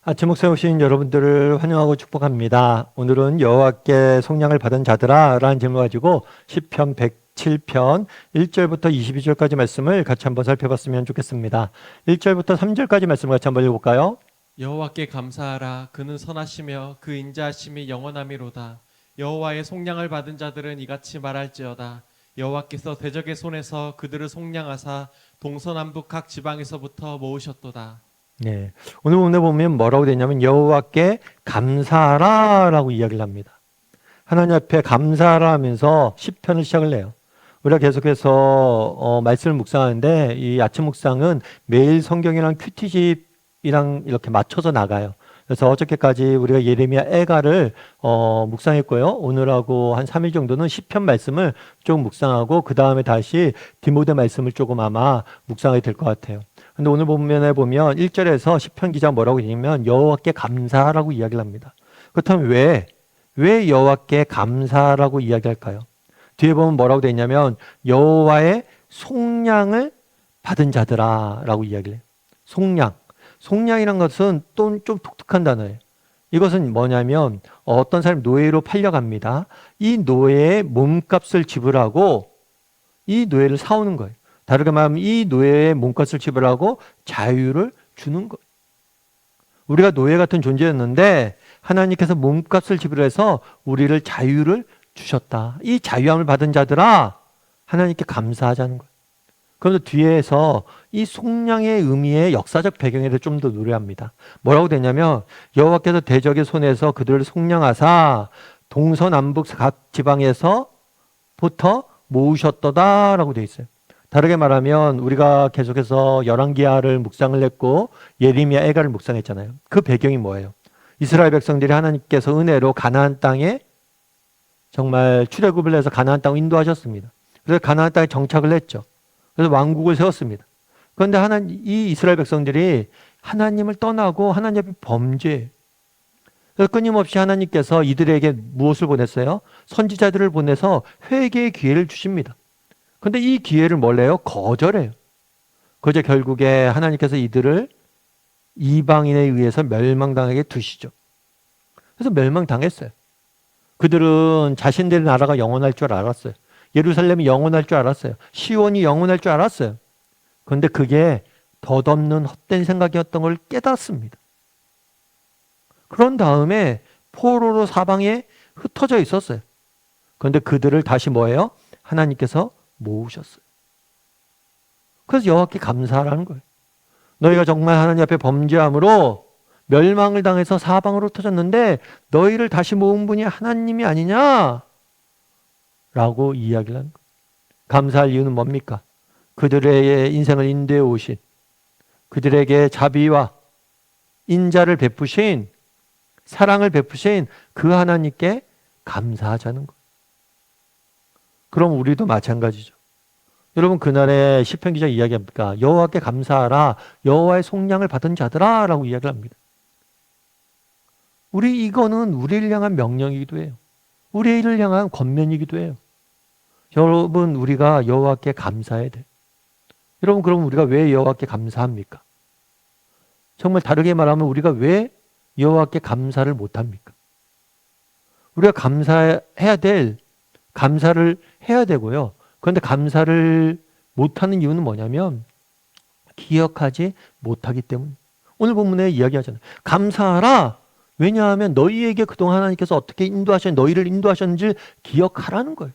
아침 목소리 오신 여러분들을 환영하고 축복합니다. 오늘은 여호와께 속량을 받은 자들아 라는 제목을 가지고 시편 107편 1절부터 22절까지 말씀을 같이 한번 살펴봤으면 좋겠습니다. 1절부터 3절까지 말씀을 같이 한번 읽어볼까요? 여호와께 감사하라. 그는 선하시며 그 인자하심이 영원함이로다. 여호와의 속량을 받은 자들은 이같이 말할지어다. 여호와께서 대적의 손에서 그들을 속량하사 동서남북 각 지방에서부터 모으셨도다. 네, 오늘 본문에 보면 뭐라고 되냐면 여호와께 감사하라 라고 이야기를 합니다. 하나님 앞에 감사하라 하면서 시편을 시작을 해요. 우리가 계속해서 말씀을 묵상하는데 이 아침 묵상은 매일 성경이랑 큐티집이랑 이렇게 맞춰서 나가요. 그래서 어저께까지 우리가 예레미야 애가를 묵상했고요. 오늘하고 한 3일 정도는 시편 말씀을 좀 묵상하고 그 다음에 다시 디모데 말씀을 조금 아마 묵상하게 될 것 같아요. 근데 오늘 본문에 보면 1절에서 시편 기자가 뭐라고 했냐면 여호와께 감사하라고 이야기를 합니다. 그렇다면 왜 여호와께 감사하라고 이야기할까요? 뒤에 보면 뭐라고 되어 있냐면 여호와의 속량을 받은 자들아 라고 이야기를 해요. 속량이란 것은 또 좀 독특한 단어예요. 이것은 뭐냐면 어떤 사람이 노예로 팔려갑니다. 이 노예의 몸값을 지불하고 이 노예를 사오는 거예요. 다르게 말하면 이 노예의 몸값을 지불하고 자유를 주는 거예요. 우리가 노예 같은 존재였는데 하나님께서 몸값을 지불해서 우리를 자유를 주셨다. 이 자유함을 받은 자들아 하나님께 감사하자는 거예요. 그런데 뒤에서 이 속량의 의미의 역사적 배경에 대해 좀 더 노래합니다. 뭐라고 되냐면 여호와께서 대적의 손에서 그들을 속량하사 동서남북 각 지방에서부터 모으셨도다라고 되어 있어요. 다르게 말하면 우리가 계속해서 열왕기하를 묵상을 했고 예레미야 애가를 묵상했잖아요. 그 배경이 뭐예요? 이스라엘 백성들이 하나님께서 은혜로 가나안 땅에 정말 출애굽을 해서 가나안 땅을 인도하셨습니다. 그래서 가나안 땅에 정착을 했죠. 그래서 왕국을 세웠습니다. 그런데 이 이스라엘 백성들이 하나님을 떠나고 하나님 앞에 범죄. 그래서 끊임없이 하나님께서 이들에게 무엇을 보냈어요? 선지자들을 보내서 회개의 기회를 주십니다. 그런데 이 기회를 뭘래요? 거절해요. 그저 결국에 하나님께서 이들을 이방인에 의해서 멸망당하게 두시죠. 그래서 멸망당했어요. 그들은 자신들의 나라가 영원할 줄 알았어요. 예루살렘이 영원할 줄 알았어요. 시온이 영원할 줄 알았어요. 그런데 그게 덧없는 헛된 생각이었던 걸 깨닫습니다. 그런 다음에 포로로 사방에 흩어져 있었어요. 그런데 그들을 다시 뭐예요? 하나님께서 모으셨어요. 그래서 여호와께 감사하라는 거예요. 너희가 정말 하나님 앞에 범죄함으로 멸망을 당해서 사방으로 흩어졌는데 너희를 다시 모은 분이 하나님이 아니냐? 라고 이야기를 하는 거예요. 감사할 이유는 뭡니까? 그들의 인생을 인도해 오신, 그들에게 자비와 인자를 베푸신, 사랑을 베푸신 그 하나님께 감사하자는 거예요. 그럼 우리도 마찬가지죠. 여러분 그날에 시편 기자 이야기합니까? 여호와께 감사하라, 여호와의 속량을 받은 자들아 라고 이야기를 합니다. 이거는 우리를 향한 명령이기도 해요. 우리를 향한 권면이기도 해요. 여러분 우리가 여호와께 감사해야 돼요. 여러분 그럼 우리가 왜 여호와께 감사합니까? 정말 다르게 말하면 우리가 왜 여호와께 감사를 못합니까? 우리가 감사를 해야 되고요. 그런데 감사를 못하는 이유는 뭐냐면 기억하지 못하기 때문이에요. 오늘 본문에 이야기하잖아요. 감사하라. 왜냐하면 너희에게 그동안 하나님께서 어떻게 너희를 인도하셨는지 기억하라는 거예요.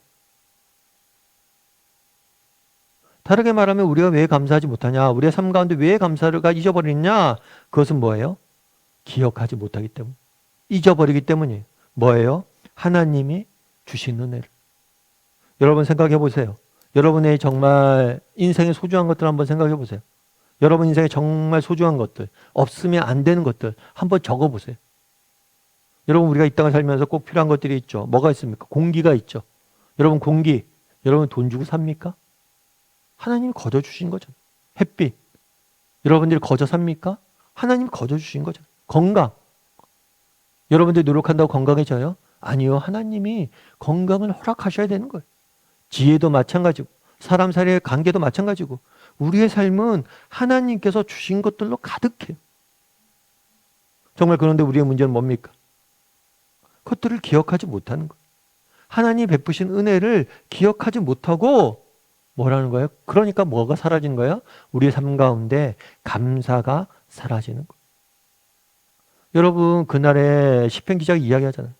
다르게 말하면 우리가 왜 감사하지 못하냐? 우리의 삶 가운데 왜 감사가 잊어버리냐? 그것은 뭐예요? 기억하지 못하기 때문. 잊어버리기 때문이에요. 뭐예요? 하나님이 주신 은혜를. 여러분 생각해 보세요. 여러분의 정말 인생에 소중한 것들 한번 생각해 보세요. 여러분 인생에 정말 소중한 것들, 없으면 안 되는 것들 한번 적어 보세요. 여러분 우리가 이 땅을 살면서 꼭 필요한 것들이 있죠. 뭐가 있습니까? 공기가 있죠. 여러분 공기, 여러분 돈 주고 삽니까? 하나님이 거저 주신 거잖아요. 햇빛, 여러분들이 거저 삽니까? 하나님이 거저 주신 거잖아요. 건강, 여러분들이 노력한다고 건강해져요? 아니요. 하나님이 건강을 허락하셔야 되는 거예요. 지혜도 마찬가지고 사람 사이의 관계도 마찬가지고 우리의 삶은 하나님께서 주신 것들로 가득해요. 정말 그런데 우리의 문제는 뭡니까? 그것들을 기억하지 못하는 거예요. 하나님이 베푸신 은혜를 기억하지 못하고 뭐라는 거예요? 그러니까 뭐가 사라지는 거예요? 우리의 삶 가운데 감사가 사라지는 거예요. 여러분, 그날에 시편 기자가 이야기하잖아요.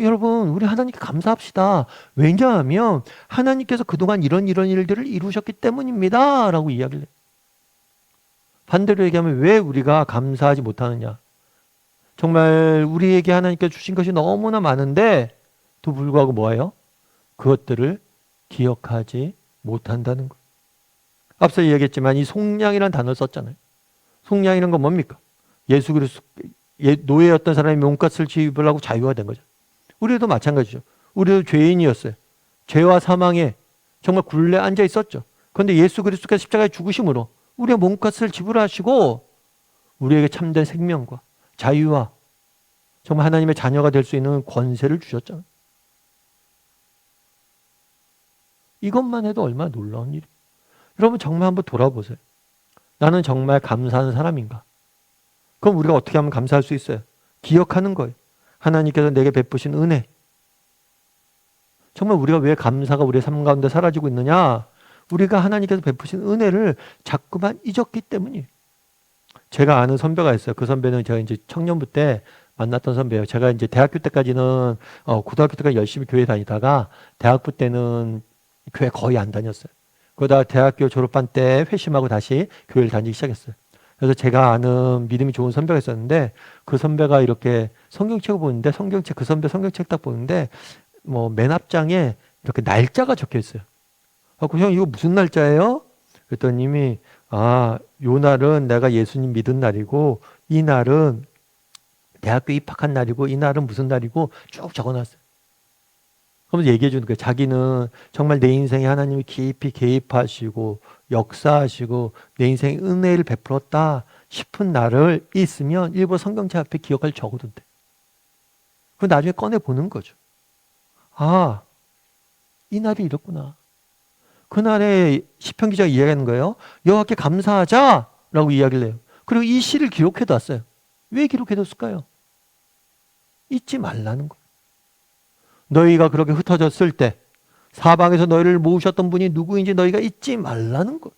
여러분, 우리 하나님께 감사합시다. 왜냐하면 하나님께서 그동안 이런 일들을 이루셨기 때문입니다. 라고 이야기를 해요. 반대로 얘기하면 왜 우리가 감사하지 못하느냐? 정말 우리에게 하나님께서 주신 것이 너무나 많은데 또 불구하고 뭐예요? 그것들을 기억하지 못한다는 거예요. 앞서 이야기했지만 이 속량이라는 단어를 썼잖아요. 속량이라는 건 뭡니까? 예수 그리스도 노예였던 사람이 몸값을 지불하고 자유화된 거죠. 우리도 마찬가지죠. 우리도 죄인이었어요. 죄와 사망에 정말 굴레 앉아 있었죠. 그런데 예수 그리스도께서 십자가에 죽으심으로 우리의 몸값을 지불하시고 우리에게 참된 생명과 자유와 정말 하나님의 자녀가 될 수 있는 권세를 주셨잖아요. 이것만 해도 얼마나 놀라운 일이에요. 여러분 정말 한번 돌아보세요. 나는 정말 감사하는 사람인가? 그럼 우리가 어떻게 하면 감사할 수 있어요? 기억하는 거예요. 하나님께서 내게 베푸신 은혜. 정말 우리가 왜 감사가 우리의 삶 가운데 사라지고 있느냐? 우리가 하나님께서 베푸신 은혜를 자꾸만 잊었기 때문이에요. 제가 아는 선배가 있어요. 그 선배는 제가 이제 청년부 때 만났던 선배예요. 제가 이제 대학교 때까지는 고등학교 때까지 열심히 교회 다니다가 대학부 때는 교회 거의 안 다녔어요. 그러다가 대학교 졸업한 때 회심하고 다시 교회를 다니기 시작했어요. 그래서 제가 아는 믿음이 좋은 선배가 있었는데 그 선배가 이렇게 성경책을 보는데 그 선배 성경책 딱 보는데 뭐 맨 앞장에 이렇게 날짜가 적혀 있어요. 그래서 형 이거 무슨 날짜예요? 그랬더니 이미 요 날은 내가 예수님 믿은 날이고 이 날은 대학교 입학한 날이고 이 날은 무슨 날이고 쭉 적어놨어요. 그러면서 얘기해 주는 거예요. 자기는 정말 내 인생에 하나님이 깊이 개입하시고 역사하시고 내 인생에 은혜를 베풀었다 싶은 날을 있으면 일부 성경책 앞에 기억할 적어둔대. 그 나중에 꺼내 보는 거죠. 이 날이 이렇구나. 그날에 시편 기자가 이야기하는 거예요. 여호와께 감사하자라고 이야기를 해요. 그리고 이 시를 기록해 뒀어요. 왜 기록해 뒀을까요? 잊지 말라는 거예요. 너희가 그렇게 흩어졌을 때 사방에서 너희를 모으셨던 분이 누구인지 너희가 잊지 말라는 거예요.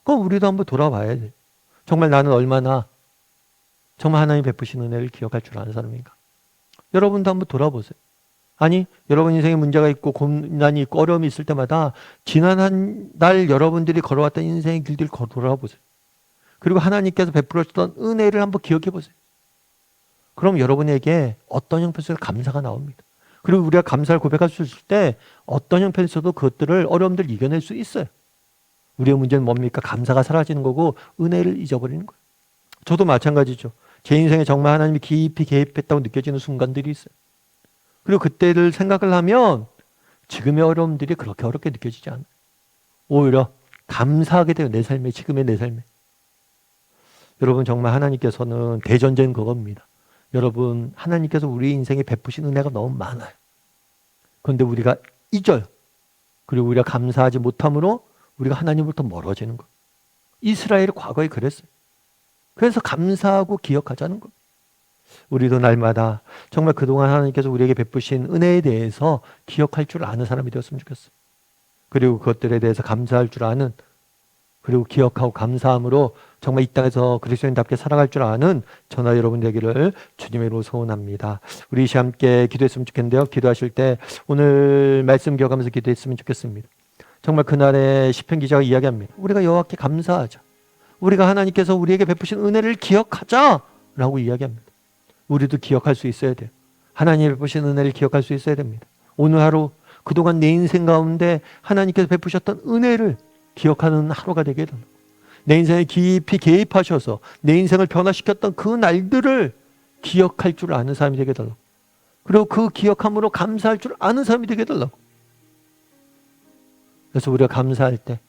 그럼 우리도 한번 돌아봐야 돼요. 정말 나는 얼마나 정말 하나님 베푸신 은혜를 기억할 줄 아는 사람인가. 여러분도 한번 돌아보세요. 아니 여러분 인생에 문제가 있고 고난이 있고 어려움이 있을 때마다 지난 한 달 여러분들이 걸어왔던 인생의 길들을 돌아보세요. 그리고 하나님께서 베풀었던 은혜를 한번 기억해 보세요. 그럼 여러분에게 어떤 형편에서 감사가 나옵니다. 그리고 우리가 감사를 고백할 수 있을 때 어떤 형편에서도 그것들을 어려움들을 이겨낼 수 있어요. 우리의 문제는 뭡니까? 감사가 사라지는 거고 은혜를 잊어버리는 거예요. 저도 마찬가지죠. 제 인생에 정말 하나님이 깊이 개입했다고 느껴지는 순간들이 있어요. 그리고 그때를 생각을 하면 지금의 어려움들이 그렇게 어렵게 느껴지지 않아요. 오히려 감사하게 돼요. 내 삶에, 지금의 내 삶에. 여러분 정말 하나님께서는 대전제는 그겁니다. 여러분 하나님께서 우리 인생에 베푸신 은혜가 너무 많아요. 그런데 우리가 잊어요. 그리고 우리가 감사하지 못함으로 우리가 하나님으로부터 멀어지는 거예요. 이스라엘이 과거에 그랬어요. 그래서 감사하고 기억하자는 거예요. 우리도 날마다 정말 그동안 하나님께서 우리에게 베푸신 은혜에 대해서 기억할 줄 아는 사람이 되었으면 좋겠어요. 그리고 그것들에 대해서 감사할 줄 아는, 그리고 기억하고 감사함으로 정말 이 땅에서 그리스도인답게 살아갈 줄 아는 저나 여러분 되기를 주님의 이름으로 소원합니다. 우리 이 시간 함께 기도했으면 좋겠는데요. 기도하실 때 오늘 말씀 기억하면서 기도했으면 좋겠습니다. 정말 그날의 시편 기자가 이야기합니다. 우리가 여호와께 감사하자. 우리가 하나님께서 우리에게 베푸신 은혜를 기억하자라고 이야기합니다. 우리도 기억할 수 있어야 돼요. 하나님이 베푸신 은혜를 기억할 수 있어야 됩니다. 오늘 하루 그동안 내 인생 가운데 하나님께서 베푸셨던 은혜를 기억하는 하루가 되게 해달라고. 내 인생에 깊이 개입하셔서 내 인생을 변화시켰던 그 날들을 기억할 줄 아는 사람이 되게 해달라고. 그리고 그 기억함으로 감사할 줄 아는 사람이 되게 해달라고. 그래서 우리가 감사할 때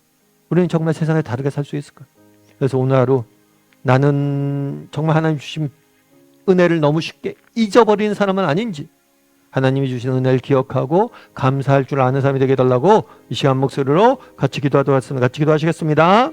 우리는 정말 세상을 다르게 살 수 있을 거예요. 그래서 오늘 하루 나는 정말 하나님 주신 은혜를 너무 쉽게 잊어버리는 사람은 아닌지, 하나님이 주신 은혜를 기억하고 감사할 줄 아는 사람이 되게 해달라고 이 시간 목소리로 같이 기도하도록 하겠습니다. 같이 기도하시겠습니다.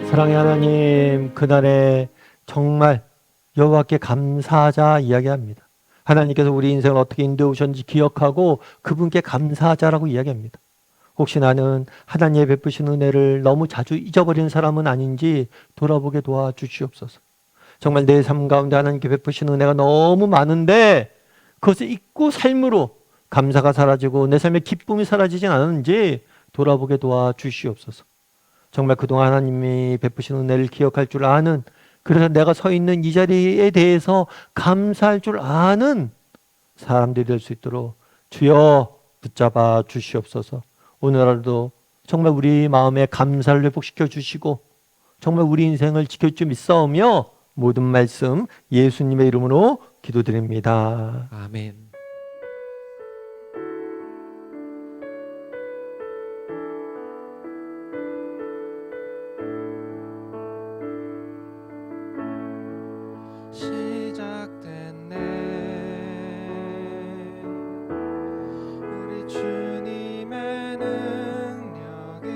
사랑의 하나님, 그날에 정말 여호와께 감사하자 이야기합니다. 하나님께서 우리 인생을 어떻게 인도해 오셨는지 기억하고 그분께 감사하자라고 이야기합니다. 혹시 나는 하나님의 베푸신 은혜를 너무 자주 잊어버리는 사람은 아닌지 돌아보게 도와주시옵소서. 정말 내 삶 가운데 하나님께 베푸신 은혜가 너무 많은데 그것을 잊고 삶으로 감사가 사라지고 내 삶의 기쁨이 사라지진 않았는지 돌아보게 도와주시옵소서. 정말 그동안 하나님이 베푸신 은혜를 기억할 줄 아는, 그래서 내가 서 있는 이 자리에 대해서 감사할 줄 아는 사람들이 될 수 있도록 주여 붙잡아 주시옵소서. 오늘 하루도 정말 우리 마음에 감사를 회복시켜 주시고 정말 우리 인생을 지킬 줄 믿사오며 모든 말씀 예수님의 이름으로 기도드립니다. 아멘. 시작됐네 우리 주님의 능력이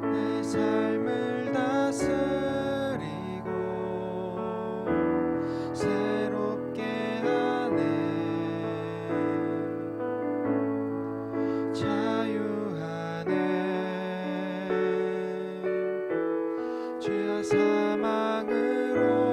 내 삶을 다스리고 새롭게 하네 자유하네 죄와 사망으로